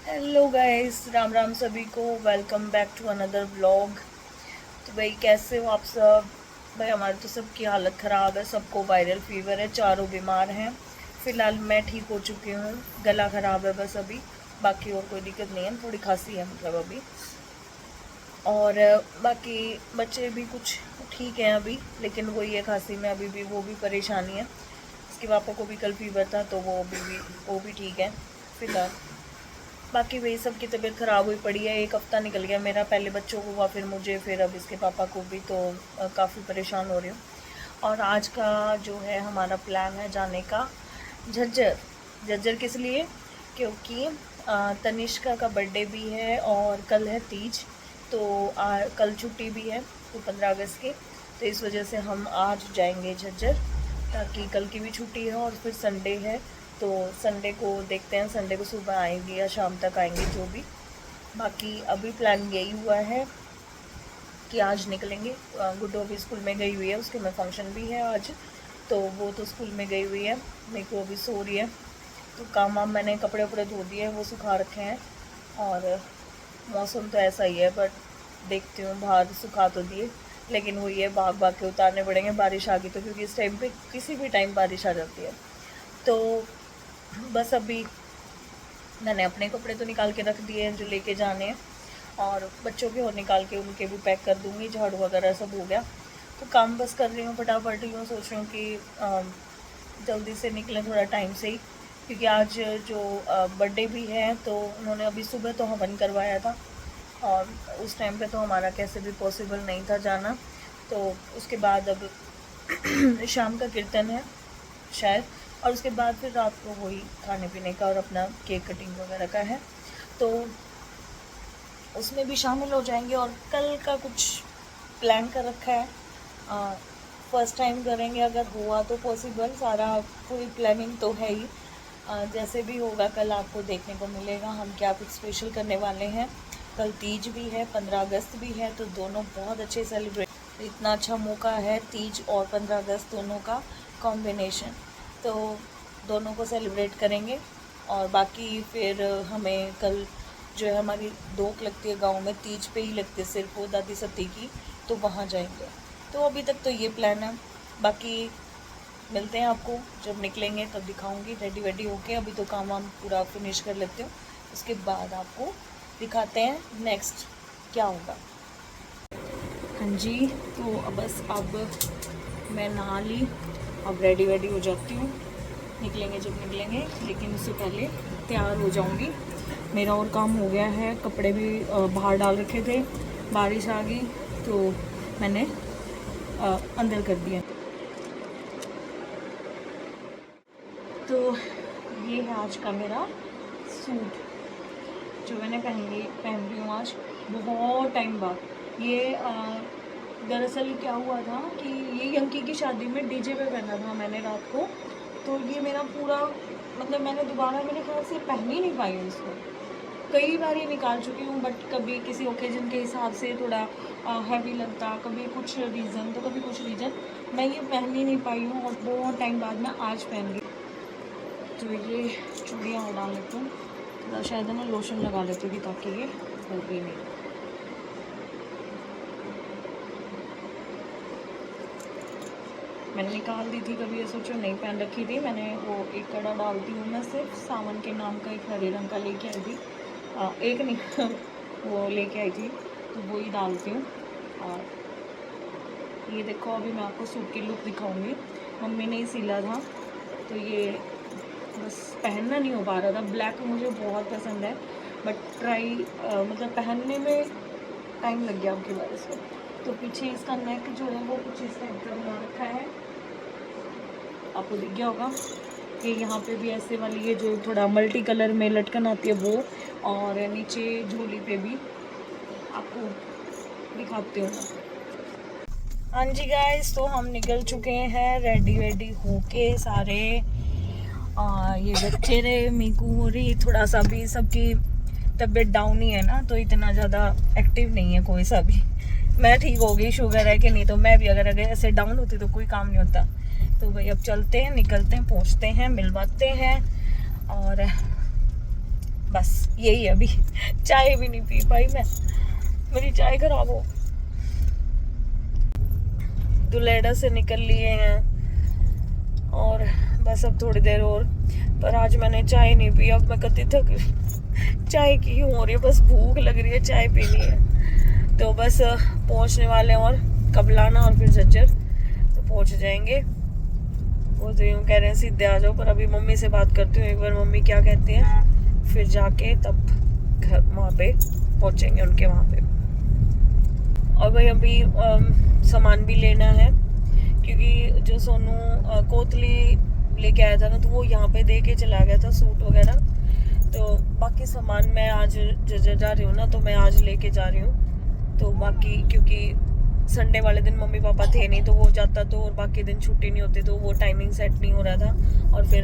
Hello guys, Ram Ram सभी को। Welcome back to another vlog. तो भाई कैसे हो आप सब? भाई हमारे तो सबकी हालत ख़राब है, सबको वायरल फीवर है, चारों बीमार हैं। फ़िलहाल मैं ठीक हो चुकी हूँ, गला ख़राब है बस अभी। बाकी और कोई दिक्कत नहीं है, थोड़ी खांसी है मतलब अभी। और बाकी बच्चे भी कुछ ठीक हैं अभी, लेकिन वही है, खांसी में अभी भी वो भी परेशानी है। इसके पापा को भी कल फीवर था तो वो भी ठीक है फ़िलहाल। बाकी वही सब की तबीयत ख़राब हुई पड़ी है, एक हफ़्ता निकल गया मेरा, पहले बच्चों को हुआ फिर मुझे फिर अब इसके पापा को भी, तो काफ़ी परेशान हो रही हूँ। और आज का जो है हमारा प्लान है जाने का झज्जर। झज्जर किस लिए? क्योंकि तनिष्का का बर्थडे भी है और कल है तीज, तो कल छुट्टी भी है, तो 15 अगस्त की। तो इस वजह से हम आज जाएंगे झज्जर, ताकि कल की भी छुट्टी है और फिर संडे है, तो संडे को देखते हैं, संडे को सुबह आएंगे या शाम तक आएंगे जो भी। बाकी अभी प्लान यही हुआ है कि आज निकलेंगे। गुड्डू अभी स्कूल में गई हुई है, उसके में फंक्शन भी है आज, तो वो तो स्कूल में गई हुई है, मेरे को अभी सो रही है। तो काम वाम मैंने कपड़े वपड़े धो दिए हैं, वो सुखा रखे हैं। और मौसम तो ऐसा ही है, बट देखती हूँ, बाहर सुखा तो दिए, लेकिन वही है, भाग भाग के उतारने पड़ेंगे बारिश आ गई तो, क्योंकि इस टाइम पे किसी भी टाइम बारिश आ जाती है। तो बस अभी मैंने अपने कपड़े तो निकाल के रख दिए हैं जो लेके जाने हैं, और बच्चों के और निकाल के उनके भी पैक कर दूँगी, झाड़ू वगैरह सब हो गया। तो काम बस कर रही हूँ फटाफट, यूँ सोच रही हूँ कि जल्दी से निकलें थोड़ा टाइम से ही, क्योंकि आज जो बर्थडे भी है तो उन्होंने अभी सुबह तो हवन करवाया था, और उस टाइम पे तो हमारा कैसे भी पॉसिबल नहीं था जाना। तो उसके बाद अब शाम का कीर्तन है शायद, और उसके बाद फिर रात को वही खाने पीने का और अपना केक कटिंग वगैरह का है, तो उसमें भी शामिल हो जाएंगे। और कल का कुछ प्लान कर रखा है, फर्स्ट टाइम करेंगे, अगर हुआ तो पॉसिबल, सारा पूरी प्लानिंग तो है ही। जैसे भी होगा कल आपको देखने को मिलेगा हम क्या कुछ स्पेशल करने वाले हैं। कल तीज भी है, 15 अगस्त भी है, तो दोनों बहुत अच्छे सेलिब्रेट, इतना अच्छा मौका है तीज और 15 अगस्त दोनों का कॉम्बिनेशन, तो दोनों को सेलिब्रेट करेंगे। और बाकी फिर हमें कल जो है हमारी दोक लगती है गांव में, तीज पे ही लगती है सिर्फ वो, दादी सती की, तो वहाँ जाएंगे। तो अभी तक तो ये प्लान है, बाकी मिलते हैं आपको जब निकलेंगे तब दिखाऊंगी रेडी वेडी होके। अभी तो काम वाम पूरा फिनिश कर लेते हो, उसके बाद आपको दिखाते हैं नेक्स्ट क्या होगा। हाँ जी, तो अब मैं नहा ली, अब रेडी वेडी हो जाती हूँ, निकलेंगे जब निकलेंगे, लेकिन उससे पहले तैयार हो जाऊँगी। मेरा और काम हो गया है, कपड़े भी बाहर डाल रखे थे, बारिश आ गई तो मैंने अंदर कर दिया। तो ये है आज का मेरा सूट जो मैंने पहन रही हूँ आज बहुत टाइम बाद। ये दरअसल क्या हुआ था कि ये यंकी की शादी में डीजे पे पहना था मैंने रात को, तो ये मेरा पूरा, मतलब मैंने दोबारा मेरे ख्याल से पहन ही नहीं पाई हूँ इसको। कई बार ये निकाल चुकी हूँ, बट कभी किसी ओकेजन के हिसाब से थोड़ा हैवी लगता, कभी कुछ रीज़न तो कभी कुछ रीज़न, मैं ये पहन ही नहीं पाई हूँ, और बहुत टाइम बाद मैं आज पहन रही हूँ। तो ये चूड़ियाँ और डाल लेती हूँ, तो शायद मैं लोशन लगा लेती हूँ ताकि ये होगी नहीं। मैंने निकाल दी थी, कभी ये सोचो नहीं पहन रखी थी मैंने। वो एक कड़ा डालती हूँ मैं, सिर्फ सावन के नाम का एक हरे रंग का लेके आई थी, एक नहीं वो लेके आई थी, तो वो ही डालती हूँ। और ये देखो, अभी मैं आपको सूट की लुक दिखाऊंगी, मम्मी ने ही सिला था, तो ये बस पहनना नहीं हो पा रहा था। ब्लैक मुझे बहुत पसंद है, बट मतलब पहनने में टाइम लग गया आपकी वजह से। तो पीछे इसका नेक जो है वो कुछ इस टाइप का बना रखा है, आपको दिख गया होगा। ये यहाँ पे भी ऐसे वाली, ये जो थोड़ा मल्टी कलर में लटकन आती है वो, और नीचे झोली पे भी आपको दिखाती हूँ। हाँ जी गाइस, तो हम निकल चुके हैं रेडी वेडी होके सारे। ये बच्चे रहे, मीकू हो रही, थोड़ा सा भी सबकी तबीयत डाउन ही है ना, तो इतना ज़्यादा एक्टिव नहीं है कोई सा भी। मैं ठीक हो गई, शुगर है कि नहीं, तो मैं भी अगर ऐसे डाउन होती तो कोई काम नहीं होता। तो भाई अब चलते हैं, निकलते हैं, पहुंचते हैं, मिलवाते हैं, और बस यही है। अभी चाय भी नहीं पी पाई मैं, मेरी चाय खराब हो। दुलेडा से निकल लिए हैं और बस अब थोड़ी देर और, पर आज मैंने चाय नहीं पी। अब मैं कति थक चाय की हो रही है, बस भूख लग रही है, चाय पीनी है। तो बस पहुंचने वाले हैं और कबलाना और फिर झज्जर तो पहुंच जाएंगे। वो तो यूँ कह रहे हैं सीधे आ जाओ, पर अभी मम्मी से बात करती हूँ एक बार, मम्मी क्या कहती हैं, फिर जाके तब घर वहाँ पे पहुंचेंगे उनके वहाँ पे। और भाई अभी सामान भी लेना है, क्योंकि जो सोनू कोतली लेके आया था ना, तो वो यहाँ पे दे के चला गया था सूट वगैरह। तो बाकी सामान मैं आज जा रही हूँ ना, तो मैं आज लेके जा रही हूँ। तो बाकी क्योंकि संडे वाले दिन मम्मी पापा थे नहीं, तो वो जाता तो और बाकी दिन छुट्टी नहीं होती, तो वो टाइमिंग सेट नहीं हो रहा था। और फिर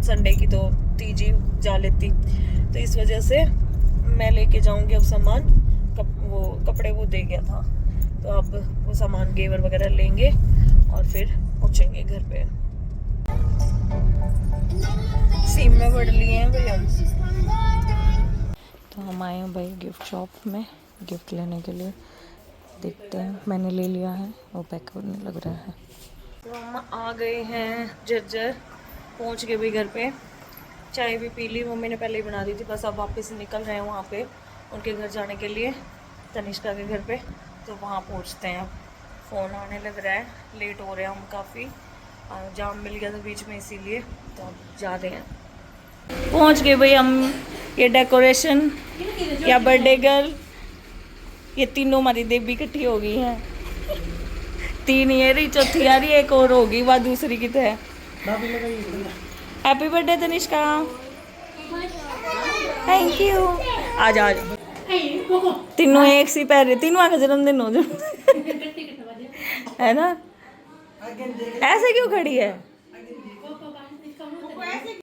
संडे की तो तीजी जा लेती, तो इस वजह से मैं लेके जाऊंगी अब सामान। वो कपड़े वो दे गया था, तो अब वो सामान गेवर वगैरह लेंगे और फिर पहुंचेंगे घर पे। सीम में बढ़ लिए हैं भाई हम। तो हम आए हैं भाई गिफ्ट शॉप में गिफ्ट लेने के लिए। देखते हैं, मैंने ले लिया है, वो पैक होने लग रहा है। तो हम आ गए हैं झज्जर, पहुंच गए भाई घर पे। चाय भी पी ली, मम्मी ने पहले ही बना दी थी। बस अब वापस निकल रहे हैं वहाँ पे उनके घर जाने के लिए, तनिष्का के घर पे। तो वहाँ पहुँचते हैं। अब फ़ोन आने लग रहा है, लेट हो रहे हैं हम काफ़ी, जाम मिल गया था बीच में, इसीलिए तो अब जा रहे हैं। पहुँच गए भाई हम। ये डेकोरेशन या बर्थडे गर्ल, ये तीनों हमारी देवी इकट्ठी हो गई हैं। 3 ये रही, चौथी आ रही है, एक और होगी, वह दूसरी की तो है। Happy birthday Tanishka, thank you. आज आज तीनों एक सी पहन रही, तीनों का जन्मदिन हो है ना। ऐसे क्यों खड़ी है?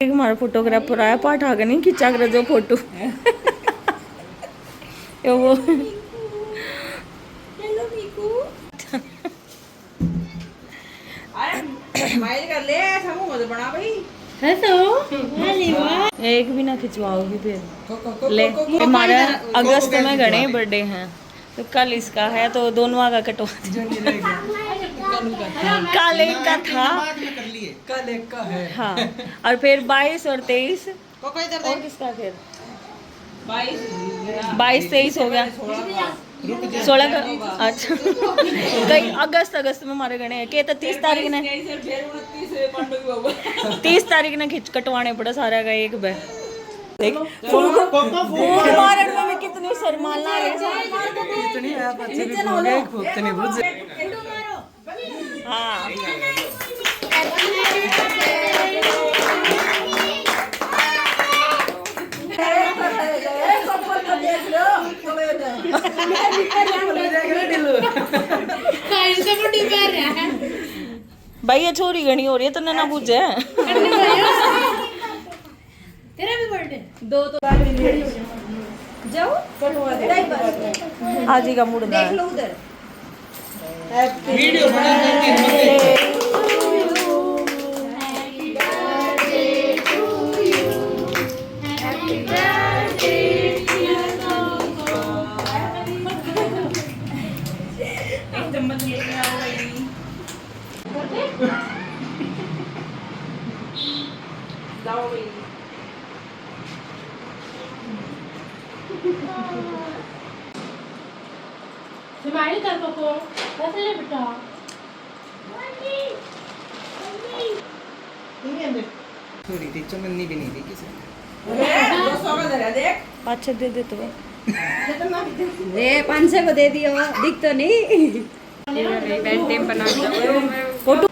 हमारा फोटोग्राफर आया, पाठ आगे नहीं खींचा कर जो फोटो वो एक भी ना खिंचवाओगी फिर ले। हमारा अगस्त में गणे बर्थडे हैं, तो कल इसका है, तो दोनों का कटवा। कल एक का था, कल एक का है। हाँ, और फिर 22 और 23 और किसका फिर 22 23 हो गया, 16 का। अच्छा कई अगस्त में हमारे गणे के, तो 30 तारीख ने 30 तारीख ने खिंच कटवाने पड़ा सारा का एक बे। देख फूल मारन में कितनी शर्माना है। कितनी है बच्चे भी भूल गए, कितनी भूल गए। हाँ भाई ये छोरी घनी हो रही है, तो ना पूछे तेरा भी बर्थडे दो तो जाओ आज ही का मूड देख लो उधर। वीडियो बना स्माइल कर पको कैसे ले बेटा। थोड़ी थी चमन्नी भी नहीं थी किसी अच्छा दे दे तो रे 500 को दे दियो, दिख तो नहीं। फोटो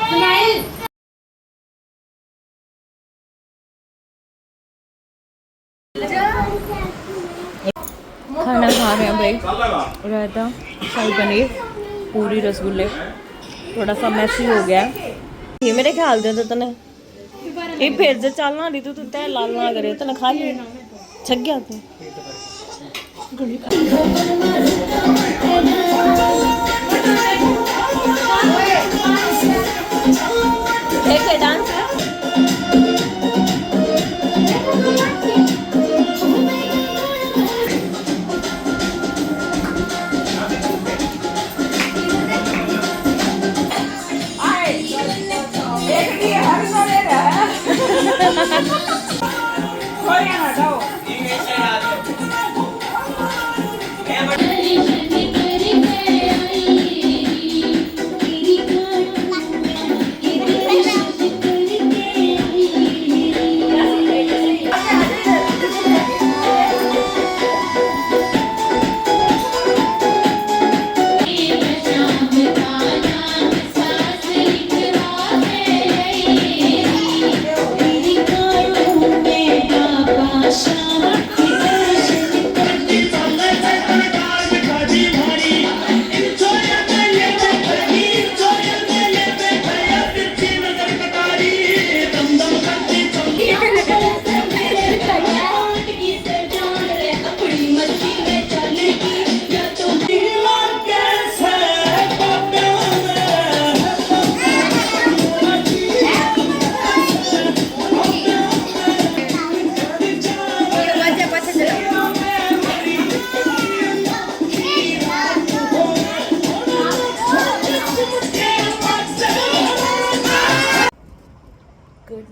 स्माइल खाना खा रहे हैं भाई, रायता, शाही पनीर, पूरी, रसगुल्ले। थोड़ा सा मैसी हो गया ये मेरे ख्याल दे तो तने ये फिर से चलना रही तू तय लाल ना करे तने खा लिया छक गया तू। एक डांस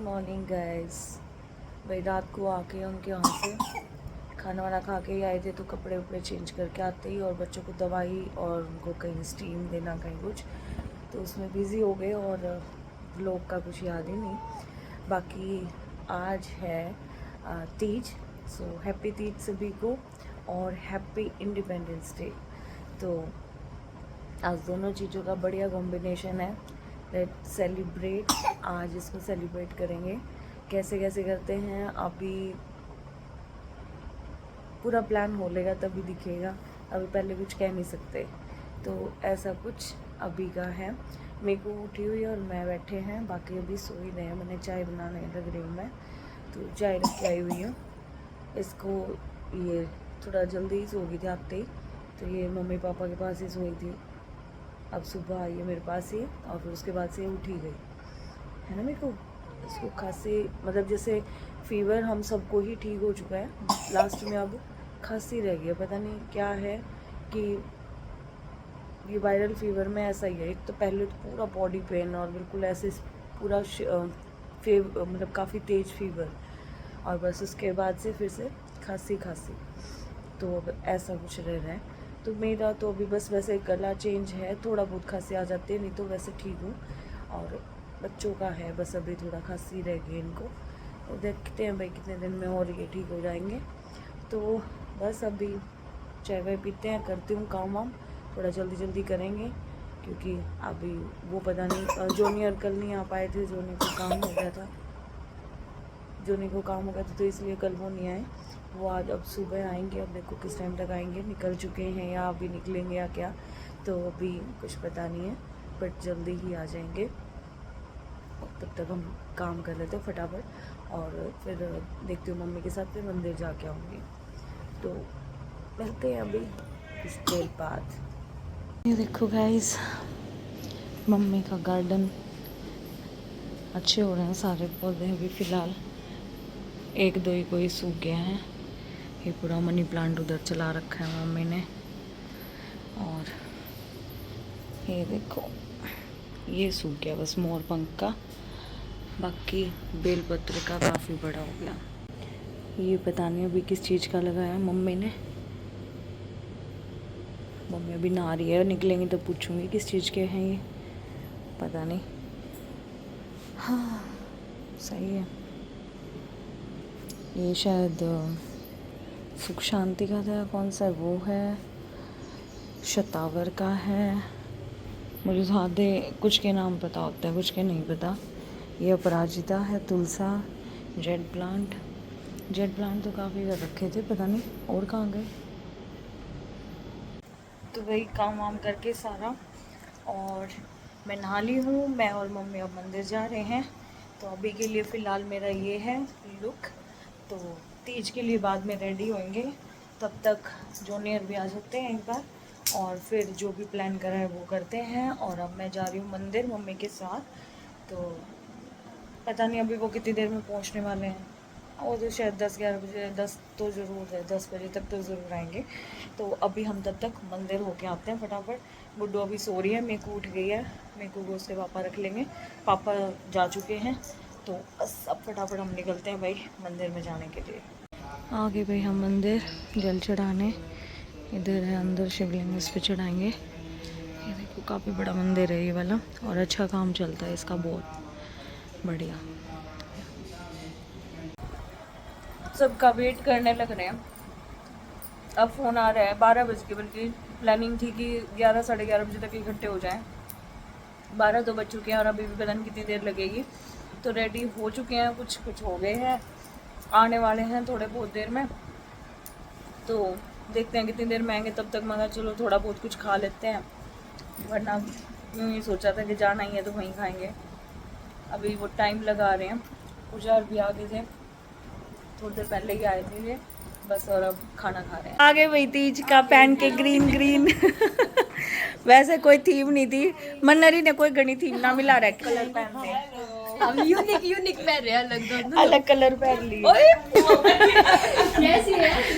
मॉर्निंग गाइस। भाई रात को आके उनके यहाँ से खाना वाना खा के ही आए थे, तो कपड़े वपड़े चेंज करके आते ही और बच्चों को दवाई और उनको कहीं स्टीम देना कहीं कुछ, तो उसमें बिज़ी हो गए और व्लॉग का कुछ याद ही नहीं। बाकी आज है तीज, सो हैप्पी तीज सभी को और हैप्पी इंडिपेंडेंस डे। तो आज दोनों चीज़ों का बढ़िया कॉम्बिनेशन है। लेट सेलिब्रेट, आज इसको सेलिब्रेट करेंगे। कैसे कैसे करते हैं अभी पूरा प्लान हो लेगा तभी दिखेगा, अभी पहले कुछ कह नहीं सकते। तो ऐसा कुछ अभी का है। मेरे को उठी हुई और मैं बैठे हैं, बाकी अभी सो ही रहे हैं। मैंने चाय बनाने लग रही हूँ मैं, तो चाय रख के आई हुई हूँ। इसको ये थोड़ा जल्दी ही सो गई थी आते ही, तो ये मम्मी पापा के पास ही सोई थी। अब सुबह आई है मेरे पास ही और फिर उसके बाद से उठ ही गई है ना। मेरे को इसको खांसी, मतलब जैसे फीवर हम सबको ही ठीक हो चुका है, लास्ट में अब खांसी रह गई है। पता नहीं क्या है कि ये वायरल फीवर में ऐसा ही है। एक तो पहले तो पूरा बॉडी पेन और बिल्कुल ऐसे पूरा मतलब काफ़ी तेज़ फीवर, और बस उसके बाद से फिर से खांसी। तो अब ऐसा कुछ रह रहा है। तो मेरा तो अभी बस वैसे गला चेंज है, थोड़ा बहुत खांसी आ जाती है, नहीं तो वैसे ठीक हूँ। और बच्चों का है बस अभी थोड़ा खांसी रह गई इनको, तो देखते हैं भाई कितने दिन में और ये ठीक हो जाएंगे। तो बस अभी चाय वाय पीते हैं, करती हूँ काम वाम, थोड़ा जल्दी करेंगे क्योंकि अभी वो पता नहीं जूनियर कल नहीं आ पाए थे, जोनी को काम हो गया था, तो इसलिए कल वो नहीं आए। वो आज अब सुबह आएंगे, अब देखो किस टाइम तक आएंगे, निकल चुके हैं या अभी निकलेंगे या क्या, तो अभी कुछ पता नहीं है, बट जल्दी ही आ जाएंगे। तब तक हम काम कर लेते हैं फटाफट और फिर देखती हूँ मम्मी के साथ, फिर मंदिर जाके आऊँगी। तो मिलते हैं अभी कुछ देर बाद। ये देखो गाइस, मम्मी का गार्डन अच्छे हो रहे हैं सारे पौधे। अभी फ़िलहाल एक दो ही कोई सूख गए हैं। ये पूरा मनी प्लांट उधर चला रखा है मम्मी ने, और ये देखो ये सूख गया बस मोर पंख का, बाकी बेलपत्र का काफ़ी बड़ा हो गया। ये पता नहीं अभी किस चीज़ का लगाया मम्मी ने। मम्मी अभी नहा रही है, निकलेंगे तो पूछूंगी किस चीज़ के हैं ये, पता नहीं। हाँ सही है। ये शायद सुख शांति का था, कौन सा वो है, शतावर का है। मुझे तो आधे कुछ के नाम पता होता है, कुछ के नहीं पता। ये अपराजिता है, तुलसा, जेड प्लांट तो काफ़ी कर रखे थे, पता नहीं और कहाँ गए। तो वही काम वाम करके सारा, और मैं नहा ली हूँ। मैं और मम्मी अब मंदिर जा रहे हैं। तो अभी के लिए फ़िलहाल मेरा ये है लुक। तो तीज के लिए बाद में रेडी होंगे, तब तक जूनियर भी आ सकते हैं एक बार, और फिर जो भी प्लान करा है वो करते हैं। और अब मैं जा रही हूँ मंदिर मम्मी के साथ। तो पता नहीं अभी वो कितनी देर में पहुँचने वाले हैं। वो तो शायद 10-11 बजे, 10 तो ज़रूर है, 10 बजे तक तो ज़रूर आएंगे। तो अभी हम तब तक मंदिर होके आते हैं फटाफट। गुड्डू अभी सो रही है, मेरे को उठ गई है, मेरे को उसके पापा रख लेंगे, पापा जा चुके हैं। तो बस अब फटाफट हम निकलते हैं भाई मंदिर में जाने के लिए। आगे भाई हम मंदिर जल चढ़ाने, इधर है अंदर शिवलिंग, इस पे चढ़ाएंगे। ये देखो काफ़ी बड़ा मंदिर है ये वाला, और अच्छा काम चलता है इसका, बहुत बढ़िया। सबका वेट करने लग रहे हैं। अब फ़ोन आ रहा है 12 बज के, बल्कि प्लानिंग थी कि 11 साढ़े 11 बजे तक इकट्ठे हो जाएं। 12 तो बज चुके हैं और अभी भी पता नहीं कितनी देर लगेगी। तो रेडी हो चुके हैं, कुछ हो गए हैं, आने वाले हैं थोड़े बहुत देर में। तो देखते हैं कितनी देर में आएंगे। तब तक मगर चलो थोड़ा बहुत कुछ खा लेते हैं, वरना यूँ ही सोचा था कि जाना ही है तो वहीं खाएंगे। अभी वो टाइम लगा रहे हैं, पुजार भी आ गए थे, थोड़ी देर पहले ही आए थे ये बस, और अब खाना खा रहे हैं। आगे वही तीज का पहन के ग्रीन वैसे कोई थीम नहीं थी, मन्नरी ने कोई गणी थीम ना मिला रहा, कलर पहनते हम यूनिक पहन रहे हैं, अलग कलर पहन लिए।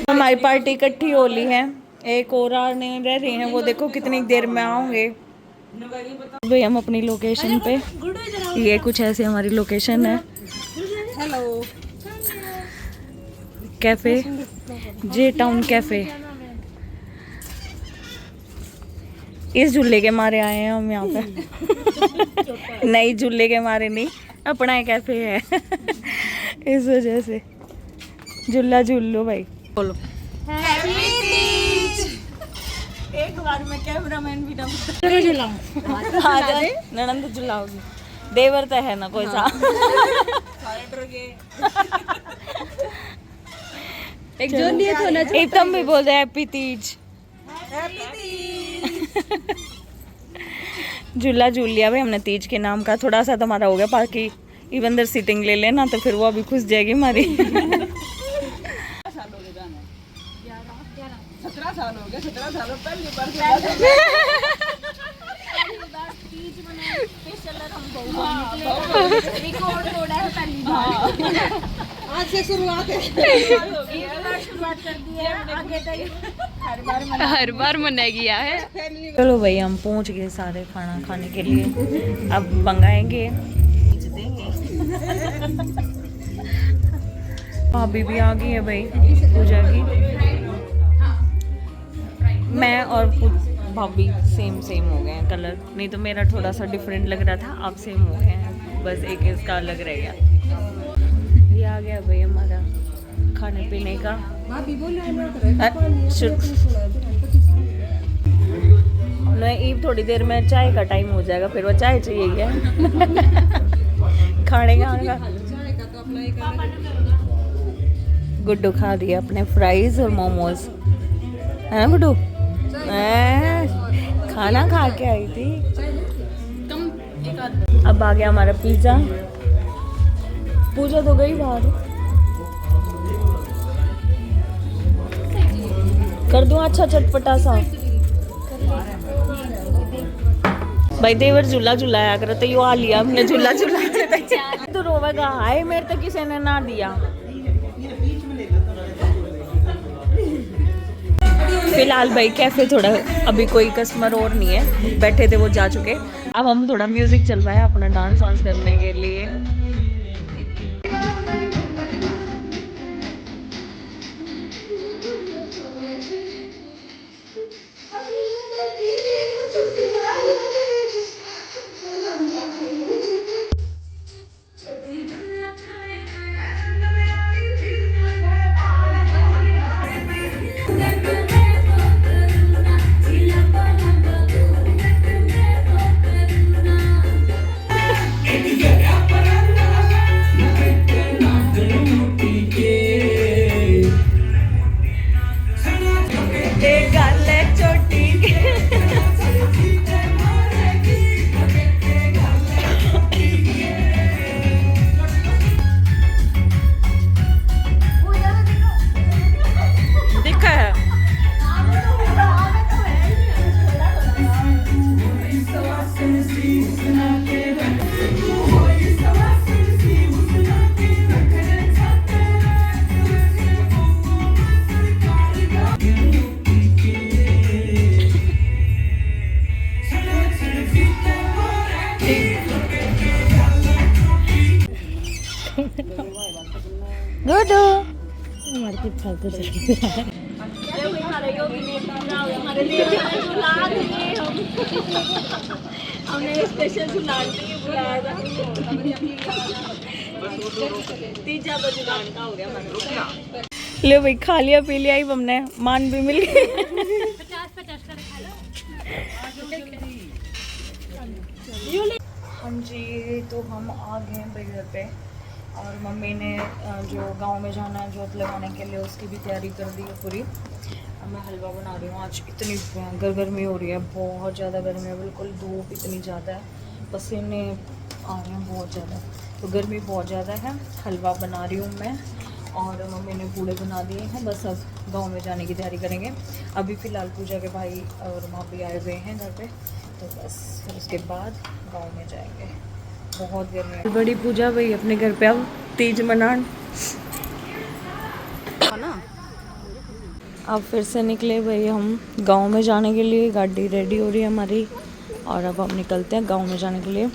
हमारी पार्टी इकट्ठी हो ली है, एक और आने रह रही हैं, वो देखो कितनी देर में आओगे। भाई हम अपनी लोकेशन पे, ये कुछ ऐसी हमारी लोकेशन है, हेलो कैफे जे टाउन कैफे। इस झूले के मारे आए हैं हम यहाँ पे। नहीं झूले के मारे नहीं, अपना ही कैफे है। इस वजह से झूला झूल लो भाई। बोलो एक बार में कैमरामैन भी ननंद झुलाओगी। देवर तो है ना कोई सा। एक जो नहीं होना एकदम भी बोल रहे हैप्पी तीज। झूला झूल लिया भाई हमने तीज के नाम का। थोड़ा सा तुम्हारा हो गया, बाकी इवन दर सीटिंग ले लेना तो फिर वो अभी खुश जाएगी हमारी। 17 साल हो गए, 17 सालों पहली बार आज से शुरुआत है। शुरुआत कर दी है, आगे तक हर बार मनाया गया है। चलो भाई हम पहुंच गए सारे खाना खाने के लिए। अब मंगाएंगे, भाभी भी आ गई है भाई पूजा की। मैं और भाभी सेम हो गए हैं कलर, नहीं तो मेरा थोड़ा सा डिफरेंट लग रहा था, अब सेम हो गए हैं, बस एक इसका अलग रह गया। ये आ गया भाई हमारा खाने पीने का। नहीं थोड़ी देर में चाय का टाइम हो जाएगा, फिर वो चाय चाहिए क्या। खाने का गुड्डू खा रही है अपने फ्राइज और मोमोज, है ना गुड्डू? खाना खा के आई थी। अब आ गया हमारा पिज्जा। पूजा तो गई बाहर, कर दूं अच्छा चटपटा सा। भाई देवर झूला झूलाया कर, तो यो आ लिया हमने झूला झूला। तो रोवेगा हाय मेरे तो किसी ने ना दिया। फिलहाल भाई कैफे थोड़ा अभी कोई कस्टमर और नहीं है, बैठे थे वो जा चुके। अब हम थोड़ा म्यूजिक चल रहा है अपना डांस वांस करने के लिए। गुड्डू हमारे कुछ फालतू चल रहा है। हमने स्पेशल सुनाने के लिए बुलाया था। तीजा बजे का हो गया। ले भाई खा लिया पी लिया ही हमने, मान भी मिल गई। 50-50 का खा लो। हाँ जी, तो हम आ गए हैं भाई घर पे, और मम्मी ने जो गांव में जाना है जोत लगाने के लिए उसकी भी तैयारी कर दी है पूरी। अब मैं हलवा बना रही हूँ। आज इतनी भयंकर गर्मी हो रही है, बहुत ज़्यादा गर्मी है, बिल्कुल धूप इतनी ज़्यादा है, पसीने आ रहे हैं बहुत ज़्यादा, तो गर्मी बहुत ज़्यादा है। हलवा बना रही हूँ मैं, और मम्मी ने पूड़े बना दिए हैं। बस अब गांव में जाने की तैयारी करेंगे। अभी फ़िलहाल पूजा के भाई और भाभी आए हुए हैं घर पे, तो बस फिर उसके बाद गांव में जाएंगे। बहुत गर्मी है। बड़ी पूजा भाई अपने घर पे अब तीज मनान। अब फिर से निकले भाई हम गांव में जाने के लिए। गाड़ी रेडी हो रही है हमारी, और अब हम निकलते हैं गांव में जाने के लिए।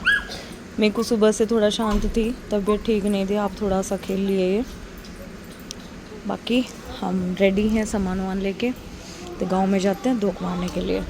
मेरे को सुबह से थोड़ा शांत थी, तबीयत ठीक नहीं थी, आप थोड़ा सा खेल लिए ये। बाकी हम रेडी हैं सामान वामान लेके, तो गांव में जाते हैं धोख मारने के लिए।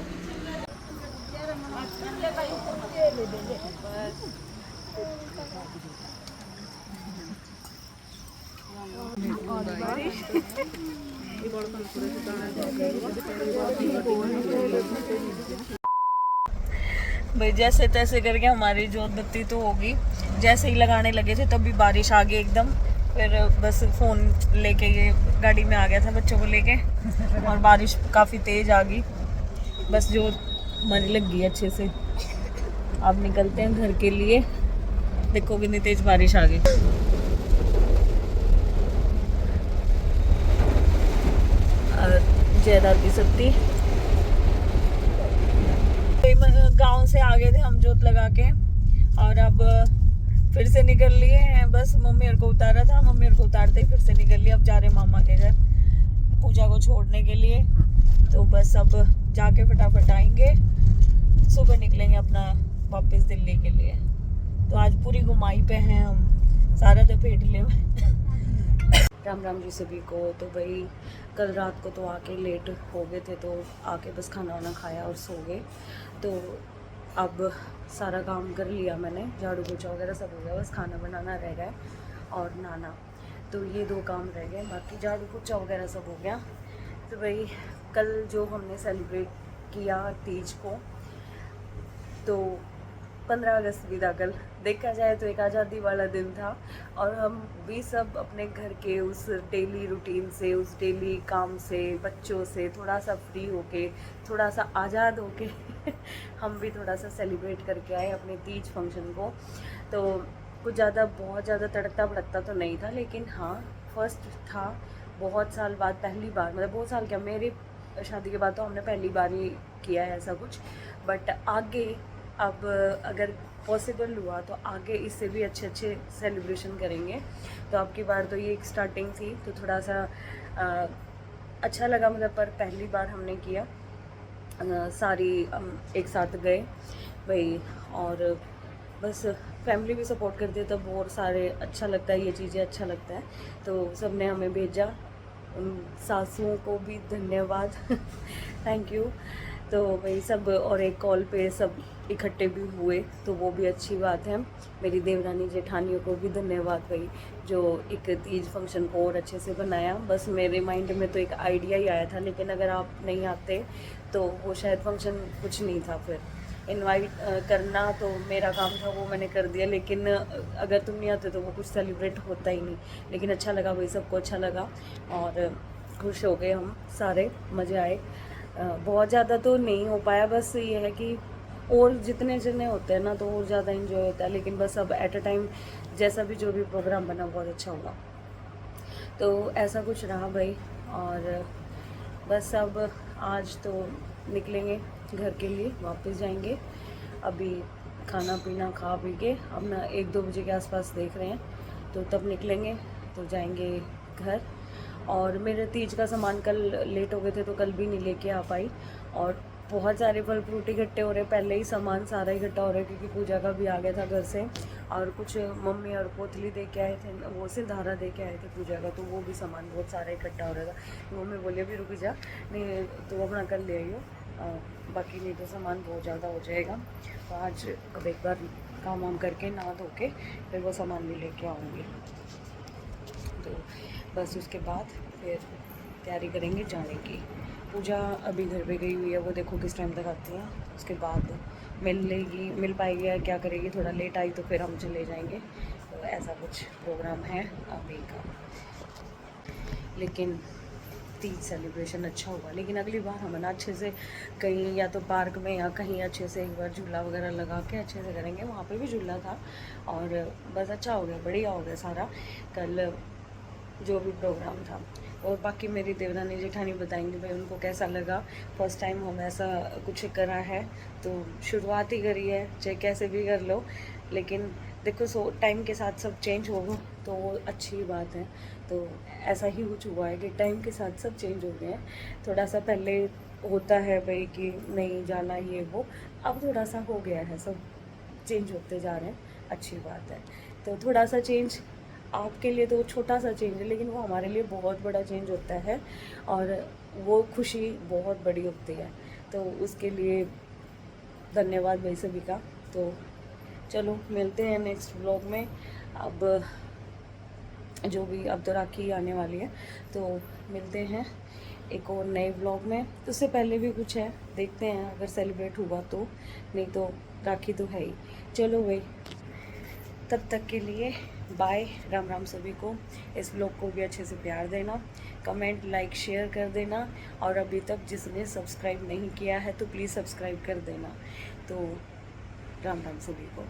भाई जैसे तैसे करके हमारी जोत बत्ती तो होगी, जैसे ही लगाने लगे थे तभी बारिश आ गई एकदम। फिर बस फ़ोन लेके ये गाड़ी में आ गया था बच्चों को लेके, और बारिश काफ़ी तेज़ आ गई। बस जोत हमारी लग गई अच्छे से। अब निकलते हैं घर के लिए। देखो कितनी तेज़ बारिश आ गई। जयदार की सत्ती गांव से आ गए थे हम जोत लगा के, और अब फिर से निकल लिए हैं। बस मम्मी और को उतारा था, मम्मी और को उतारते ही फिर से निकल लिए। अब जा रहे मामा के घर पूजा को छोड़ने के लिए। तो बस अब जाके फटाफट आएंगे, सुबह निकलेंगे अपना वापस दिल्ली के लिए। तो आज पूरी घुमाई पे हैं हम, सारा तो पेट ले। राम राम जी सभी को। तो भाई कल रात को तो आके लेट हो गए थे, तो आके बस खाना वाना खाया और सो गए। तो अब सारा काम कर लिया मैंने, झाड़ू पोछा वगैरह सब हो गया, बस खाना बनाना रह गया और नहाना। तो ये 2 काम रह गए, बाकी झाड़ू पोछा वगैरह सब हो गया। तो भाई कल जो हमने सेलिब्रेट किया तीज को, तो 15 अगस्त भी था कल। देखा जाए तो एक आज़ादी वाला दिन था, और हम भी सब अपने घर के उस डेली रूटीन से, उस डेली काम से, बच्चों से थोड़ा सा फ्री होके, थोड़ा सा आज़ाद होके हम भी थोड़ा सा सेलिब्रेट करके आए अपने तीज फंक्शन को। तो कुछ ज़्यादा बहुत ज़्यादा तड़कता भड़कता तो नहीं था, लेकिन हाँ फर्स्ट था। बहुत साल बाद पहली बार, मतलब बहुत साल क्या, मेरी शादी के बाद तो हमने पहली बार ही किया है ऐसा कुछ। बट आगे अब अगर पॉसिबल हुआ तो आगे इससे भी अच्छे सेलिब्रेशन करेंगे। तो अब की बार तो ये एक स्टार्टिंग थी, तो थोड़ा सा अच्छा लगा, मतलब पर पहली बार हमने किया। सारी एक साथ गए भाई, और बस फैमिली भी सपोर्ट करती है तब और सारे अच्छा लगता है, ये चीज़ें अच्छा लगता है। तो सब ने हमें भेजा, उन सासुओं को भी धन्यवाद थैंक यू। तो वही सब, और एक कॉल पे सब इकट्ठे भी हुए, तो वो भी अच्छी बात है। मेरी देवरानी जेठानियों को भी धन्यवाद भाई, जो एक तीज फंक्शन को और अच्छे से बनाया। बस मेरे माइंड में तो एक आइडिया ही आया था, लेकिन अगर आप नहीं आते तो वो शायद फंक्शन कुछ नहीं था। फिर इनवाइट करना तो मेरा काम था, वो मैंने कर दिया, लेकिन अगर तुम नहीं आते तो वो कुछ सेलिब्रेट होता ही नहीं। लेकिन अच्छा लगा भाई, सबको अच्छा लगा और खुश हो गए हम सारे, मज़े आए। बहुत ज़्यादा तो नहीं हो पाया, बस ये है कि और जितने जने होते हैं ना तो और ज़्यादा इन्जॉय होता है। लेकिन बस अब एट अ टाइम जैसा भी जो भी प्रोग्राम बना बहुत अच्छा हुआ, तो ऐसा कुछ रहा भाई। और बस अब आज तो निकलेंगे घर के लिए, वापस जाएंगे। अभी खाना पीना खा पी के अब ना 1-2 बजे के आसपास देख रहे हैं, तो तब निकलेंगे, तो जाएंगे घर। और मेरे तीज का सामान कल लेट हो गए थे, तो कल भी नहीं लेके आ पाई। और बहुत सारे फल फ्रूट इकट्ठे हो रहे, पहले ही सामान सारा इकट्ठा हो रहा है, क्योंकि पूजा का भी आ गया था घर से। और कुछ मम्मी और पोतली दे के आए थे, वो सिंधारा दे के आए थे पूजा का, तो वो भी सामान बहुत सारा इकट्ठा हो रहा था। मम्मी बोले भी रुक जा, नहीं तो अपना कर ले आइयो, बाकी नहीं तो सामान बहुत ज़्यादा हो जाएगा। तो आज अब एक बार काम वाम करके नहा धो के फिर वो सामान भी लेके आऊँगी। तो बस उसके बाद फिर तैयारी करेंगे जाने की। पूजा अभी घर पे गई हुई है, वो देखो किस टाइम तक आती है, उसके बाद मिल पाएगी या क्या करेगी। थोड़ा लेट आई तो फिर हम चले जाएंगे। तो ऐसा कुछ प्रोग्राम है अभी का, लेकिन तीज सेलिब्रेशन अच्छा होगा। लेकिन अगली बार हम ना अच्छे से कहीं या तो पार्क में या कहीं अच्छे से एक बार झूला वगैरह लगा के अच्छे से करेंगे। वहाँ पे भी झूला था और बस अच्छा हो गया, बढ़िया हो गया सारा कल जो भी प्रोग्राम था। और बाकी मेरी देवरानी जेठानी बताएंगे भाई उनको कैसा लगा। फर्स्ट टाइम हम ऐसा कुछ करा है, तो शुरुआत ही करी है, चाहे कैसे भी कर लो। लेकिन देखो टाइम के साथ सब चेंज होगा तो वो अच्छी बात है। तो ऐसा ही कुछ हुआ है कि टाइम के साथ सब चेंज हो गए हैं। थोड़ा सा पहले होता है भाई कि नहीं जाना ये वो, अब थोड़ा सा हो गया है, सब चेंज होते जा रहे हैं। अच्छी बात है। तो थोड़ा सा चेंज आपके लिए तो छोटा सा चेंज है, लेकिन वो हमारे लिए बहुत बड़ा चेंज होता है और वो खुशी बहुत बड़ी होती है। तो उसके लिए धन्यवाद भाई सभी का। तो चलो मिलते हैं नेक्स्ट व्लॉग में। अब जो भी, अब तो राखी आने वाली है, तो मिलते हैं एक और नए व्लॉग में। तो उससे पहले भी कुछ है, देखते हैं अगर सेलिब्रेट हुआ तो, नहीं तो राखी तो है ही। चलो भाई, तब तक के लिए बाय, राम राम सभी को। इस व्लॉग को भी अच्छे से प्यार देना, कमेंट लाइक शेयर कर देना, और अभी तक जिसने सब्सक्राइब नहीं किया है तो प्लीज़ सब्सक्राइब कर देना। तो राम राम सभी को।